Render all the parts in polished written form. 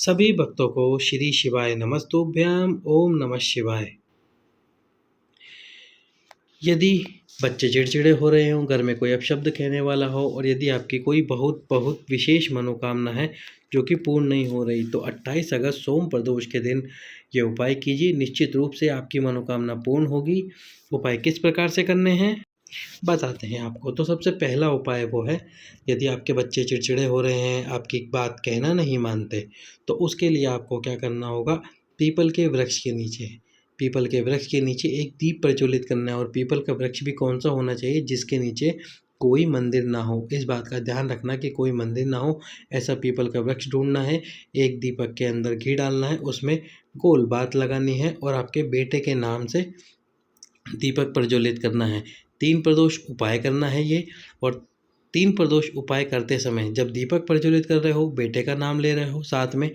सभी भक्तों को श्री शिवाय नमस्तुभ्याम। ओम नमः शिवाय। यदि बच्चे चिड़चिड़े हो रहे हों, घर में कोई अपशब्द कहने वाला हो और यदि आपकी कोई बहुत बहुत विशेष मनोकामना है जो कि पूर्ण नहीं हो रही, तो 28 अगस्त सोम प्रदोष के दिन ये उपाय कीजिए। निश्चित रूप से आपकी मनोकामना पूर्ण होगी। उपाय किस प्रकार से करने हैं बताते हैं आपको। तो सबसे पहला उपाय वो है, यदि आपके बच्चे चिड़चिड़े हो रहे हैं, आपकी बात कहना नहीं मानते, तो उसके लिए आपको क्या करना होगा। पीपल के वृक्ष के नीचे एक दीप प्रज्वलित करना है। और पीपल का वृक्ष भी कौन सा होना चाहिए, जिसके नीचे कोई मंदिर ना हो। इस बात का ध्यान रखना कि कोई मंदिर ना हो, ऐसा पीपल का वृक्ष ढूंढना है। एक दीपक के अंदर घी डालना है, उसमें गोल बात लगानी है और आपके बेटे के नाम से दीपक प्रज्वलित करना है। 3 प्रदोष उपाय करना है ये। और 3 प्रदोष उपाय करते समय जब दीपक प्रज्वलित कर रहे हो, बेटे का नाम ले रहे हो, साथ में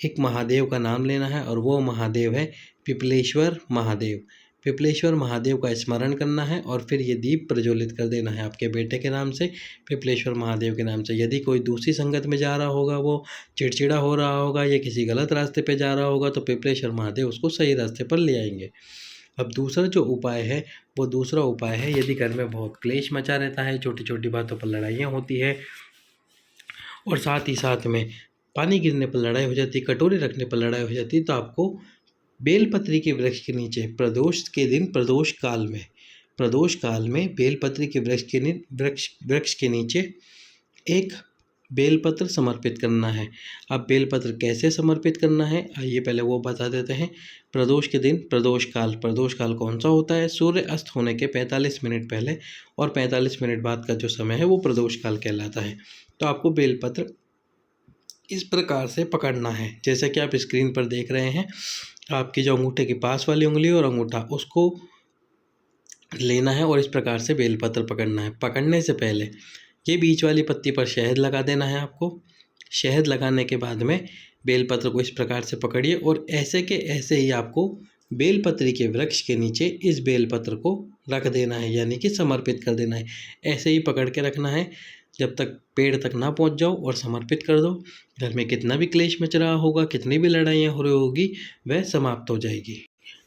एक महादेव का नाम लेना है और वो महादेव है पिपलेश्वर महादेव। पिपलेश्वर महादेव का स्मरण करना है और फिर ये दीप प्रज्वलित कर देना है आपके बेटे के नाम से, पिपलेश्वर महादेव के नाम से। यदि कोई दूसरी संगत में जा रहा होगा, वो चिड़चिड़ा हो रहा होगा या किसी गलत रास्ते पे जा रहा होगा, तो पिपलेश्वर महादेव उसको सही रास्ते पर ले आएंगे। अब दूसरा जो उपाय है, वो दूसरा उपाय है, यदि घर में बहुत क्लेश मचा रहता है, छोटी छोटी बातों पर लड़ाइयाँ होती है और साथ ही साथ में पानी गिरने पर लड़ाई हो जाती, कटोरे रखने पर लड़ाई हो जाती, तो आपको बेलपत्री के वृक्ष के नीचे प्रदोष के दिन प्रदोष काल में बेलपत्री के वृक्ष के नीचे एक बेलपत्र समर्पित करना है। अब बेलपत्र कैसे समर्पित करना है, आइए पहले वो बता देते हैं। प्रदोष के दिन प्रदोष काल कौन सा होता है, सूर्य अस्त होने के 45 मिनट पहले और 45 मिनट बाद का जो समय है वो प्रदोष काल कहलाता है। तो आपको बेलपत्र इस प्रकार से पकड़ना है, जैसे कि आप स्क्रीन पर देख रहे हैं। आपकी जो अंगूठे के पास वाली उंगली और अंगूठा, उसको लेना है और इस प्रकार से बेलपत्र पकड़ना है। पकड़ने से पहले ये बीच वाली पत्ती पर शहद लगा देना है आपको। शहद लगाने के बाद में बेलपत्र को इस प्रकार से पकड़िए और ऐसे के ऐसे ही आपको बेलपत्री के वृक्ष के नीचे इस बेलपत्र को रख देना है, यानी कि समर्पित कर देना है। ऐसे ही पकड़ के रखना है जब तक पेड़ तक ना पहुंच जाओ और समर्पित कर दो। घर में कितना भी क्लेश मच रहा होगा, कितनी भी लड़ाइयाँ हो रही होगी, वह समाप्त हो जाएगी।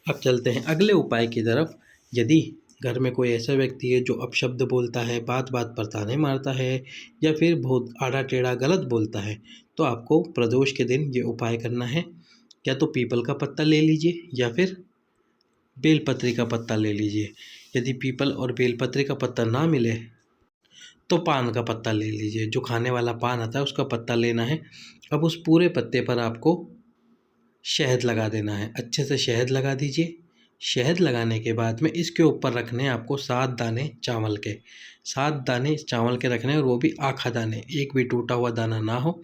अब चलते हैं अगले उपाय की तरफ। यदि घर में कोई ऐसा व्यक्ति है जो अपशब्द बोलता है, बात बात पर ताने मारता है या फिर बहुत आड़ा टेढ़ा गलत बोलता है, तो आपको प्रदोष के दिन ये उपाय करना है। या तो पीपल का पत्ता ले लीजिए या फिर बेलपत्री का पत्ता ले लीजिए। यदि पीपल और बेलपत्री का पत्ता ना मिले तो पान का पत्ता ले लीजिए। जो खाने वाला पान आता है उसका पत्ता लेना है। अब उस पूरे पत्ते पर आपको शहद लगा देना है, अच्छे से शहद लगा दीजिए। शहद लगाने के बाद में इसके ऊपर रखने हैं आपको 7 दाने चावल के। 7 दाने चावल के रखने हैं और वो भी आखा दाने, एक भी टूटा हुआ दाना ना हो।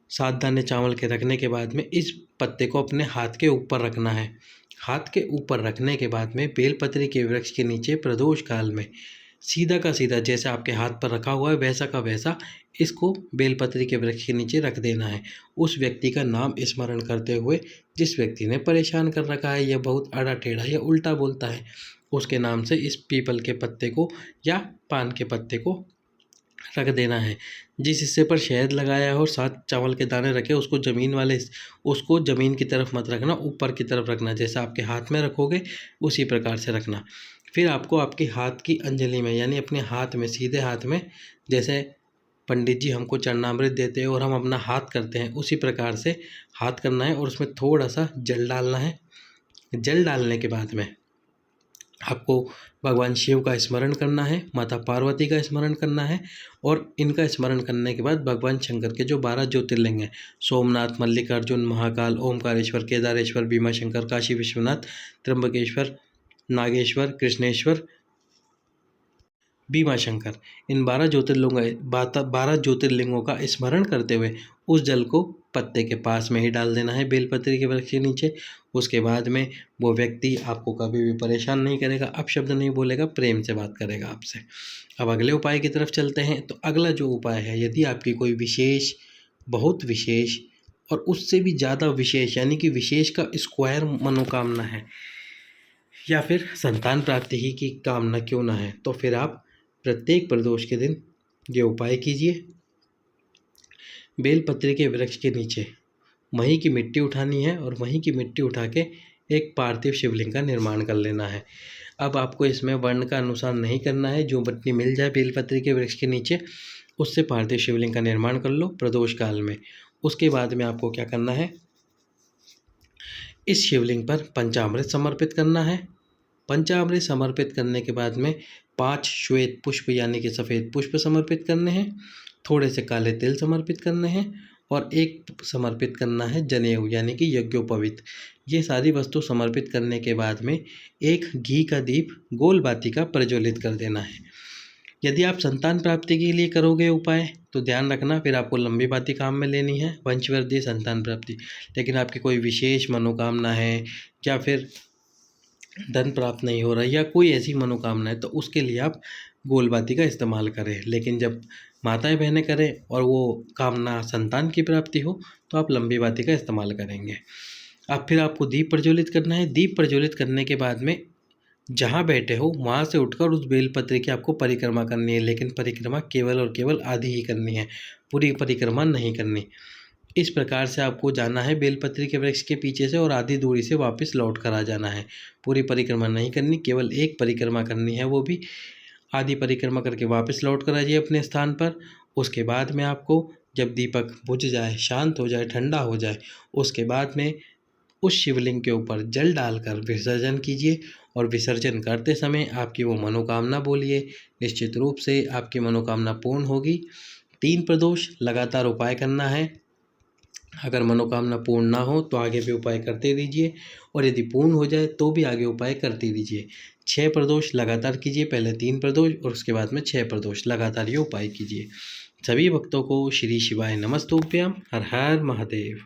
7 दाने चावल के रखने के बाद में इस पत्ते को अपने हाथ के ऊपर रखना है। हाथ के ऊपर रखने के बाद में बेलपत्री के वृक्ष के नीचे प्रदोष काल में सीधा का सीधा जैसे आपके हाथ पर रखा हुआ है वैसा का वैसा इसको बेलपत्री के वृक्ष के नीचे रख देना है। उस व्यक्ति का नाम स्मरण करते हुए, जिस व्यक्ति ने परेशान कर रखा है या बहुत आड़ा टेढ़ा या उल्टा बोलता है, उसके नाम से इस पीपल के पत्ते को या पान के पत्ते को रख देना है। जिस हिस्से पर शहद लगाया है और 7 चावल के दाने रखे, उसको ज़मीन की तरफ मत रखना, ऊपर की तरफ रखना। जैसा आपके हाथ में रखोगे उसी प्रकार से रखना। फिर आपको आपके हाथ की अंजलि में, यानी अपने हाथ में, सीधे हाथ में, जैसे पंडित जी हमको चरणामृत देते हैं और हम अपना हाथ करते हैं, उसी प्रकार से हाथ करना है और उसमें थोड़ा सा जल डालना है। जल डालने के बाद में आपको भगवान शिव का स्मरण करना है, माता पार्वती का स्मरण करना है और इनका स्मरण करने के बाद भगवान शंकर के जो 12 ज्योतिर्लिंग हैं, सोमनाथ, मल्लिकार्जुन, महाकाल, ओमकारेश्वर, केदारेश्वर, भीमाशंकर, काशी विश्वनाथ, त्र्यंबकेश्वर, नागेश्वर, कृष्णेश्वर, भीमाशंकर, इन 12 ज्योतिर्लिंगों का स्मरण करते हुए उस जल को पत्ते के पास में ही डाल देना है, बेलपत्री के वृक्ष के नीचे। उसके बाद में वो व्यक्ति आपको कभी भी परेशान नहीं करेगा, अपशब्द नहीं बोलेगा, प्रेम से बात करेगा आपसे। अब अगले उपाय की तरफ चलते हैं। तो अगला जो उपाय है, यदि आपकी कोई विशेष, बहुत विशेष और उससे भी ज़्यादा विशेष, यानी कि विशेष का स्क्वायर मनोकामना है या फिर संतान प्राप्ति ही की कामना क्यों ना है, तो फिर आप प्रत्येक प्रदोष के दिन ये उपाय कीजिए। बेलपत्री के वृक्ष के नीचे वहीं की मिट्टी उठानी है और वहीं की मिट्टी उठा के एक पार्थिव शिवलिंग का निर्माण कर लेना है। अब आपको इसमें वर्ण का अनुसार नहीं करना है, जो मिट्टी मिल जाए बेलपत्री के वृक्ष के नीचे उससे पार्थिव शिवलिंग का निर्माण कर लो प्रदोष काल में। उसके बाद में आपको क्या करना है, इस शिवलिंग पर पंचामृत समर्पित करना है। पंचामृत समर्पित करने के बाद में 5 श्वेत पुष्प यानी कि सफ़ेद पुष्प समर्पित करने हैं, थोड़े से काले तिल समर्पित करने हैं और एक समर्पित करना है जनेऊ यानी कि यज्ञोपवीत। ये सारी वस्तु समर्पित करने के बाद में एक घी का दीप गोल बाती का प्रज्वलित कर देना है। यदि आप संतान प्राप्ति के लिए करोगे उपाय तो ध्यान रखना फिर आपको लंबी बाती काम में लेनी है, वंशवृद्धि संतान प्राप्ति। लेकिन आपकी कोई विशेष मनोकामना है या फिर धन प्राप्त नहीं हो रहा है या कोई ऐसी मनोकामना है तो उसके लिए आप गोलबाती का इस्तेमाल करें। लेकिन जब माताएं बहनें करें और वो कामना संतान की प्राप्ति हो तो आप लंबी बाती का इस्तेमाल करेंगे। अब फिर आपको दीप प्रज्वलित करना है। दीप प्रज्वलित करने के बाद में जहाँ बैठे हो वहाँ से उठकर उस बेलपत्र की आपको परिक्रमा करनी है, लेकिन परिक्रमा केवल और केवल आधी ही करनी है, पूरी परिक्रमा नहीं करनी। इस प्रकार से आपको जाना है बेलपत्री के वृक्ष के पीछे से और आधी दूरी से वापस लौट कर आ जाना है। पूरी परिक्रमा नहीं करनी, केवल एक परिक्रमा करनी है, वो भी आधी परिक्रमा करके वापस लौट कर आ जाइए अपने स्थान पर। उसके बाद में आपको जब दीपक बुझ जाए, शांत हो जाए, ठंडा हो जाए, उसके बाद में उस शिवलिंग के ऊपर जल डालकर विसर्जन कीजिए और विसर्जन करते समय आपकी वो मनोकामना बोलिए। निश्चित रूप से आपकी मनोकामना पूर्ण होगी। 3 प्रदोष लगातार उपाय करना है। अगर मनोकामना पूर्ण ना हो तो आगे भी उपाय करते रहिए और यदि पूर्ण हो जाए तो भी आगे उपाय करते रहिए। 6 प्रदोष लगातार कीजिए, पहले 3 प्रदोष और उसके बाद में 6 प्रदोष लगातार ये उपाय कीजिए। सभी भक्तों को श्री शिवाय नमस्तुभ्यम। हर हर महादेव।